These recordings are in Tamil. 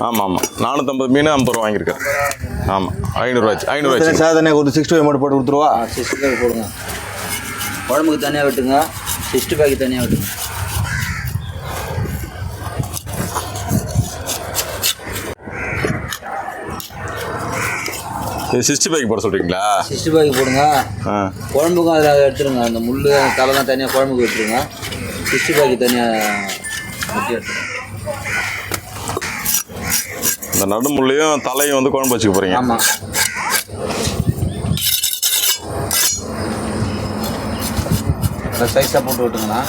ஆமாம் ஆமாம் 450 மீன் 50 ரூபா வாங்கியிருக்கேன். ஆமாம் 500 சாதனை ஒரு 65 மட்டும் போட்டு கொடுத்துருவா. 65 போடுங்க. குழம்புக்கு தனியாக விட்டுங்க, 65 தனியாக விட்டுங்க. இது 65 போட சொல்கிறீங்களா? 65 போடுங்க. குழம்புக்கும் அதில் எடுத்துருங்க. அந்த முள் தலைலாம் தனியாக குழம்புக்கு விட்டுருங்க. 65 தனியாக வெட்டி எடுத்துருங்க. இந்த நடுமுள்ளையும் தலையும் வந்து குழம்பு வச்சுக்க போகிறீங்க. ஆமாம். சைஸாக போட்டு விட்டுங்கண்ணா.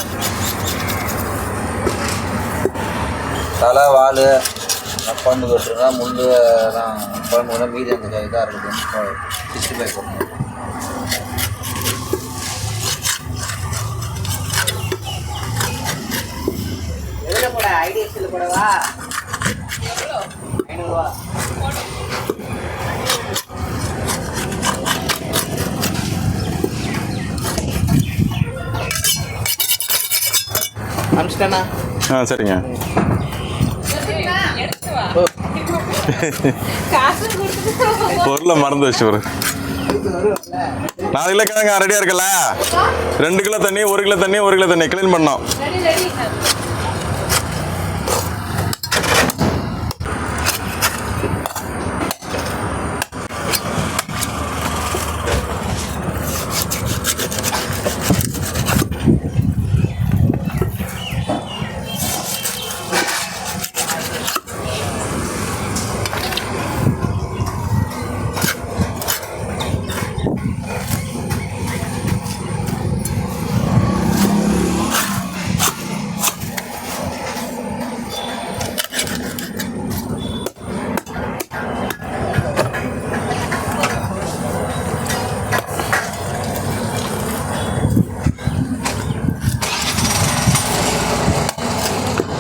தலை வால் குழம்புக்கு விட்டுருங்க. முள் குழம்புக்கு தான் மீதி அந்த இதாக இருக்குது. 65 போட்டுங்க. ஐடிஎஸ்ல போடவா? 500 ரூபா. அனுப்பிச்சிட்டேண்ணா. சரிங்க. பொருளை மறந்து வச்சு ஒரு 4 கிலோ கிழங்க ரெடியாக இருக்கல. 2 கிலோ தண்ணி 1 கிலோ தண்ணி 1 கிலோ தண்ணி க்ளீன் பண்ணோம்.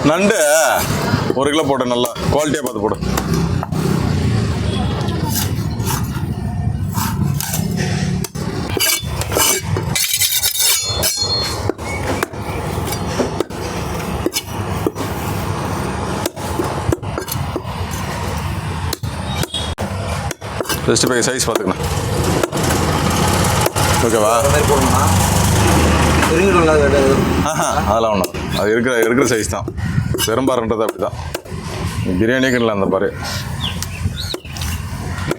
நண்டு 1 கிலோ போட்டு நல்லா குவாலிட்டியாக பார்த்து போடு. ஜஸ்ட் சைஸ் பார்த்துக்கணும். ஓகேவா? அதெல்லாம் ஒன்றும் அது இருக்கிற சைஸ் தான். பெரும்பாருன்றது அப்படி தான். பிரியாணிக்கு இல்லை அந்த பாரு.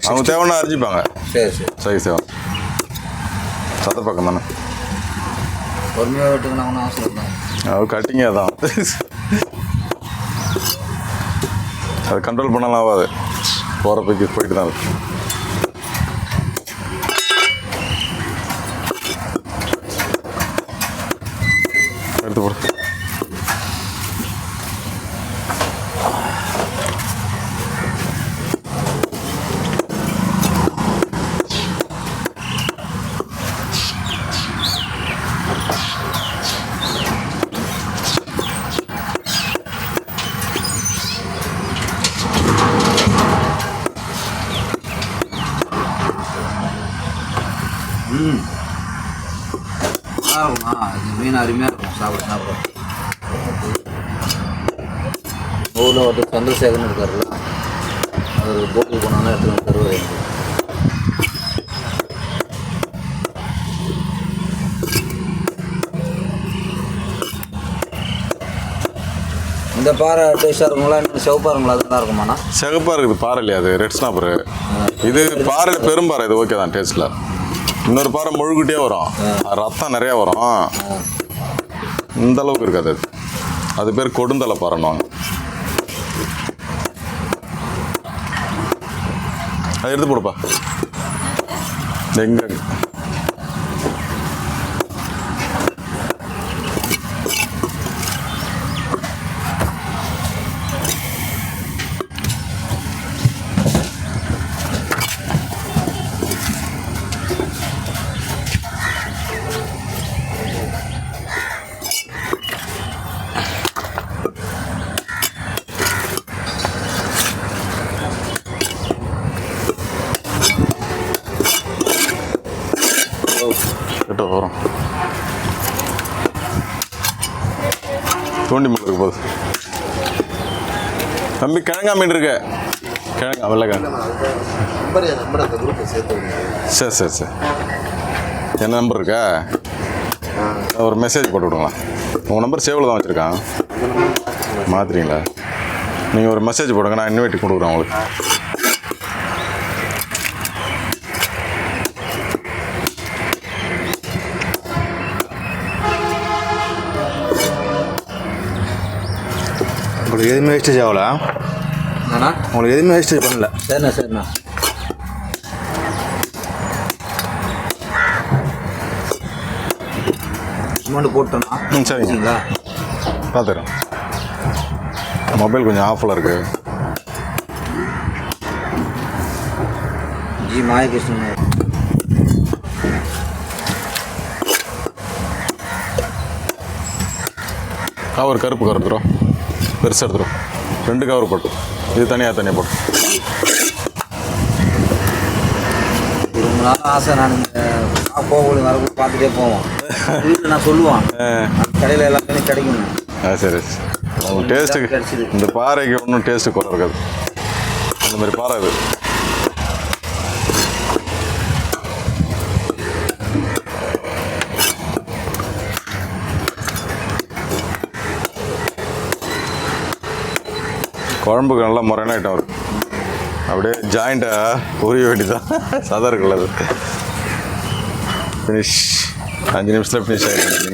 அவங்க தேவைன்னா அரிஞ்சிப்பாங்க. சரி சரி. சைஸ் தேவை. சத்த பக்கம் தானே. பொறுமையாக விட்டுக்கணும். ஒன்றும் அவசரம் இல்லை. அது கட்டிங்கே தான். அது கண்ட்ரோல் பண்ணலாம் ஆகாது. போகிற போயிட்டு தான் இருக்கு. எடுத்து போடு. இது மீன் அருமையாக இருக்கும். சாப்பிட ஊரில் ஒருத்தர் சந்திரசேகர்னு இருக்காருல்ல, அவர் போட்டுக்கு போனாலும் எடுத்துகிட்டு தருவார். இந்த பாறை டேஸ்டாக இருக்குங்களா? இன்னும் சிவப்பாக இருக்குங்களா? அது நல்லா இருக்குமாண்ணா? சிவப்பாக இருக்குது பாறை இல்லையா? அது ரெட் ஸ்னாப்பரு. இது பாறையில் பெரும்பாறை. இது ஓகே தான் டேஸ்ட்டில். இன்னொரு பாறை முழுகிட்டே வரும். ரத்தம் நிறையா வரும். இந்த அளவுக்கு இருக்காது. அது பேர் கொடுந்தலை பாறைன்னுவாங்க. அதை எடுத்து போடுப்பா. எங்கே கிட்ட வரும். தூண்டி முள் இருக்கு போது. தம்பி கிழங்கா மீன் இருக்கு. கிழங்கா வெள்ளைக்கிழங்கு. நம்பர் அந்த குரூப்பை சேர்த்து சரி சரி சரி. என்ன நம்பர் இருக்கா? ஒரு மெசேஜ் போட்டு விடுங்களா. உங்கள் நம்பர் சேவில் தான் வச்சுருக்கான். மாற்றுறீங்களா? நீங்கள் ஒரு மெசேஜ் போடுங்க, நான் இன்வைட் கொடுக்குறேன் உங்களுக்கு. உங்களுக்கு எதுவுமே வேஸ்டேஜ் ஆகல. அண்ணா உங்களுக்கு எதுவுமே வேஸ்டேஜ் பண்ணல. சரிண்ணா சரிண்ணா. அமௌண்ட் போட்டோண்ணா. சரிங்க. பார்த்துறேன். மொபைல் கொஞ்சம் ஆஃபில் இருக்குது. ஜி மாயகிருஷ்ணன். கவர் கருப்பு கவர் எடுத்துரும், பெருசாக எடுத்துரும். 2 கவர் போட்டு, இது தனியாக போட்டு. ரொம்ப நாள் ஆசை. நான் போகக்கூடிய வரக்கூடிய பார்த்துட்டே போவோம். வீட்டில் நான் சொல்லுவான் கடையில் எல்லாமே கிடைக்கும். சரி. உங்களுக்கு டேஸ்ட்டு இந்த பாறைக்கு ஒன்றும் டேஸ்ட்டு குறை இருக்காது. அந்த மாதிரி பாறை இது. குழம்புக்கு நல்லா முறையான ஐட்டம் வரும். அப்படியே ஜாயிண்ட்டாக உரிய வேண்டிதான். சதா இருக்குல்ல அது. ஃபினிஷ். 5 நிமிஷத்தில் ஃபினிஷ் ஆகிடுச்சு.